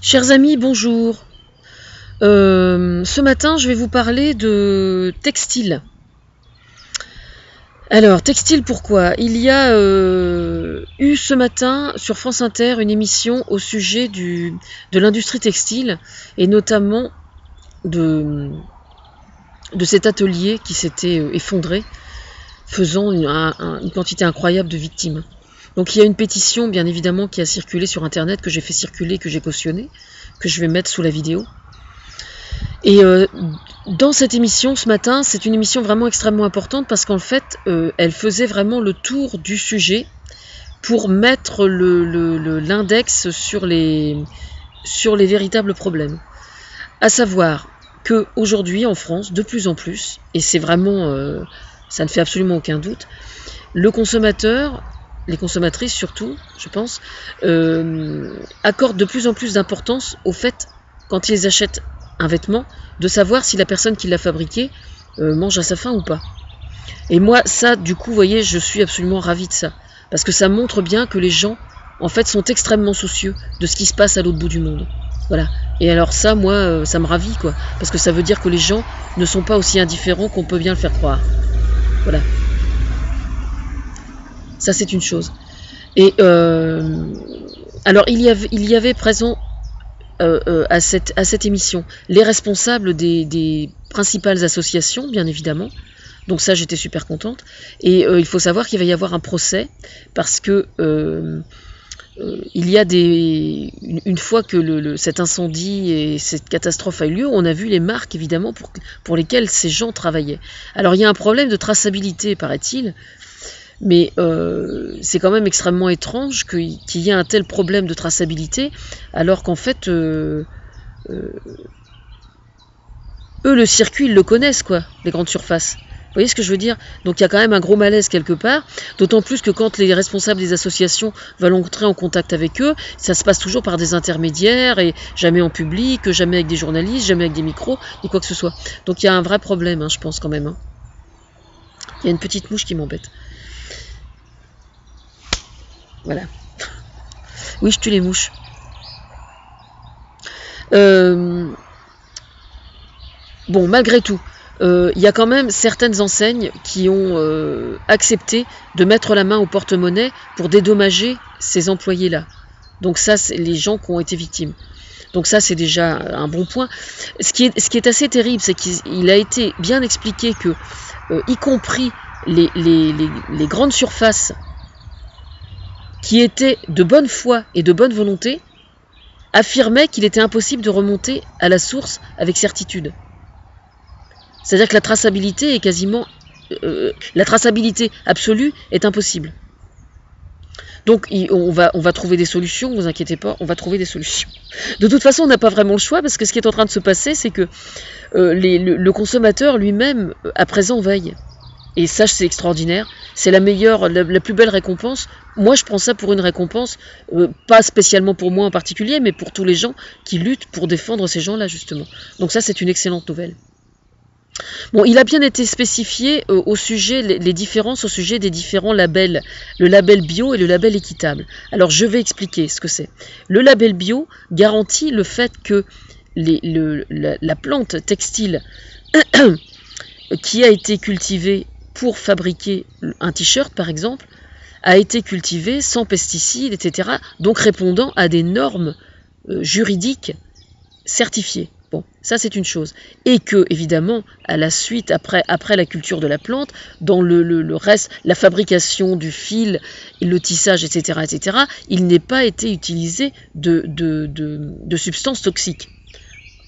Chers amis, bonjour. Ce matin, je vais vous parler de textile. Alors, textile, pourquoi? Il y a eu ce matin sur France Inter une émission au sujet de l'industrie textile et notamment de cet atelier qui s'était effondré, faisant une quantité incroyable de victimes. Donc il y a une pétition, bien évidemment, qui a circulé sur Internet, que j'ai fait circuler, que j'ai cautionné, que je vais mettre sous la vidéo. Et dans cette émission, ce matin, c'est une émission vraiment extrêmement importante parce qu'en fait, elle faisait vraiment le tour du sujet pour mettre l'index sur les véritables problèmes. À savoir qu'aujourd'hui, en France, de plus en plus, et c'est vraiment, ça ne fait absolument aucun doute, le consommateur, les consommatrices surtout, je pense, accordent de plus en plus d'importance au fait, quand ils achètent un vêtement, de savoir si la personne qui l'a fabriqué mange à sa faim ou pas. Et moi, ça, du coup, vous voyez, je suis absolument ravie de ça. Parce que ça montre bien que les gens, en fait, sont extrêmement soucieux de ce qui se passe à l'autre bout du monde. Voilà. Et alors ça, moi, ça me ravit, quoi. Parce que ça veut dire que les gens ne sont pas aussi indifférents qu'on peut bien le faire croire. Voilà. Ça, c'est une chose. Et alors, il y avait présent à cette émission les responsables des principales associations, bien évidemment. Donc ça, j'étais super contente. Et il faut savoir qu'il va y avoir un procès parce que il y a une fois que cet incendie et cette catastrophe a eu lieu, on a vu les marques, évidemment, pour lesquelles ces gens travaillaient. Alors, il y a un problème de traçabilité, paraît-il. Mais c'est quand même extrêmement étrange qu'il y ait un tel problème de traçabilité, alors qu'en fait, eux, le circuit, ils le connaissent, quoi, les grandes surfaces. Vous voyez ce que je veux dire? Donc il y a quand même un gros malaise quelque part, d'autant plus que quand les responsables des associations veulent entrer en contact avec eux, ça se passe toujours par des intermédiaires, et jamais en public, jamais avec des journalistes, jamais avec des micros, ni quoi que ce soit. Donc il y a un vrai problème, hein, je pense quand même. Hein. Il y a une petite mouche qui m'embête. Voilà. Oui, je tue les mouches. Bon, malgré tout, il y a quand même certaines enseignes qui ont accepté de mettre la main au porte-monnaie pour dédommager ces employés-là. Donc ça, c'est les gens qui ont été victimes. Donc ça, c'est déjà un bon point. Ce qui est assez terrible, c'est qu'il a été bien expliqué que, y compris les grandes surfaces qui étaient de bonne foi et de bonne volonté, affirmaient qu'il était impossible de remonter à la source avec certitude. C'est-à-dire que la traçabilité est quasiment... la traçabilité absolue est impossible. Donc on va trouver des solutions, ne vous inquiétez pas, on va trouver des solutions. De toute façon, on n'a pas vraiment le choix, parce que ce qui est en train de se passer, c'est que le consommateur lui-même, à présent, veille. Et ça, c'est extraordinaire. C'est la plus belle récompense. Moi, je prends ça pour une récompense, pas spécialement pour moi en particulier, mais pour tous les gens qui luttent pour défendre ces gens-là, justement. Donc ça, c'est une excellente nouvelle. Bon, il a bien été spécifié au sujet, les différences au sujet des différents labels, le label bio et le label équitable. Alors, je vais expliquer ce que c'est. Le label bio garantit le fait que la plante textile qui a été cultivée pour fabriquer un t-shirt, par exemple, a été cultivée sans pesticides, etc., donc répondant à des normes juridiques certifiées. Bon, ça c'est une chose. Et que, évidemment, à la suite, après la culture de la plante, dans le reste, la fabrication du fil, le tissage, etc., il n'est pas été utilisé de substances toxiques.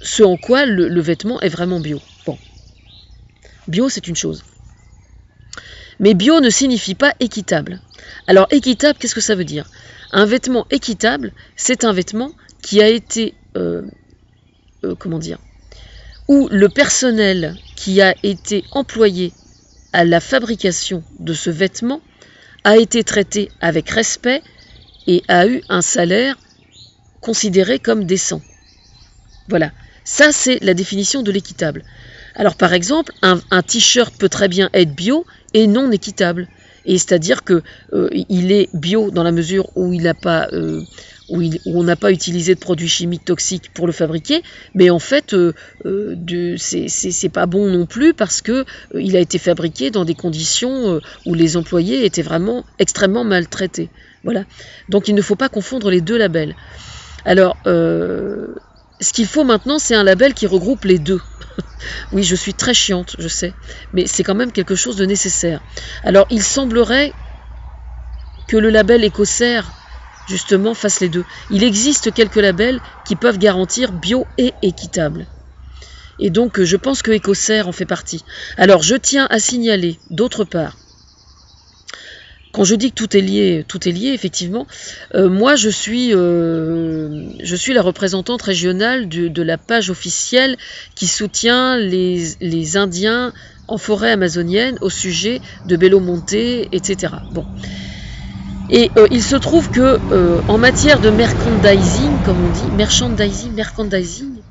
Ce en quoi le vêtement est vraiment bio. Bon. Bio, c'est une chose. Mais bio ne signifie pas équitable. Alors, équitable, qu'est-ce que ça veut dire? Un vêtement équitable, c'est un vêtement qui a été... comment dire? Où le personnel qui a été employé à la fabrication de ce vêtement a été traité avec respect et a eu un salaire considéré comme décent. Voilà. Ça, c'est la définition de l'équitable. Alors, par exemple, un t-shirt peut très bien être bio et non équitable. Et c'est-à-dire que il est bio dans la mesure où il n'a pas où on n'a pas utilisé de produits chimiques toxiques pour le fabriquer, mais en fait, c'est pas bon non plus parce que il a été fabriqué dans des conditions où les employés étaient vraiment extrêmement maltraités. Voilà. Donc il ne faut pas confondre les deux labels. Alors, ce qu'il faut maintenant, c'est un label qui regroupe les deux. Oui, je suis très chiante, je sais, mais c'est quand même quelque chose de nécessaire. Alors, il semblerait que le label Écossaire, justement, fasse les deux. Il existe quelques labels qui peuvent garantir bio et équitable. Et donc, je pense que Écossaire en fait partie. Alors, je tiens à signaler, d'autre part, quand je dis que tout est lié, effectivement. Moi, je suis la représentante régionale de la page officielle qui soutient les Indiens en forêt amazonienne au sujet de Belo Monte, etc. Bon. Et il se trouve que en matière de merchandising, comme on dit, merchandising,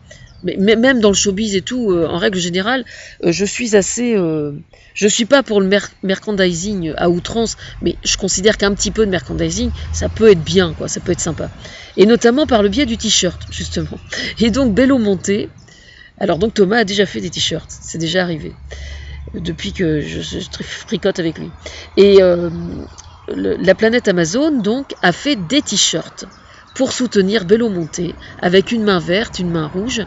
mais même dans le showbiz et tout, en règle générale, je suis assez... je suis pas pour le merchandising à outrance, mais je considère qu'un petit peu de merchandising, ça peut être bien, quoi, ça peut être sympa. Et notamment par le biais du t-shirt, justement. Et donc, Belo Monte, alors donc Thomas a déjà fait des t-shirts, c'est déjà arrivé, depuis que je fricote avec lui. Et la planète Amazon, donc, a fait des t-shirts pour soutenir Belo Monte, avec une main verte, une main rouge.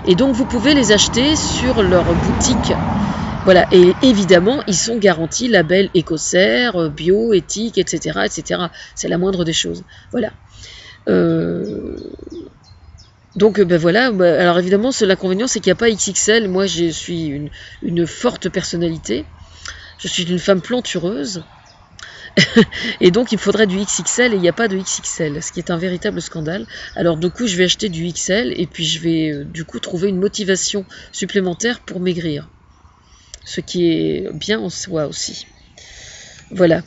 Et donc vous pouvez les acheter sur leur boutique. Voilà, et évidemment, ils sont garantis label Écossaire, bio, éthique, etc. etc. C'est la moindre des choses. Voilà. Donc ben voilà, alors évidemment, l'inconvénient, c'est qu'il n'y a pas XXL. Moi, je suis une forte personnalité. Je suis une femme plantureuse. Et donc il me faudrait du XXL et il n'y a pas de XXL, ce qui est un véritable scandale. Alors du coup je vais acheter du XL et puis je vais du coup trouver une motivation supplémentaire pour maigrir, ce qui est bien en soi aussi. Voilà.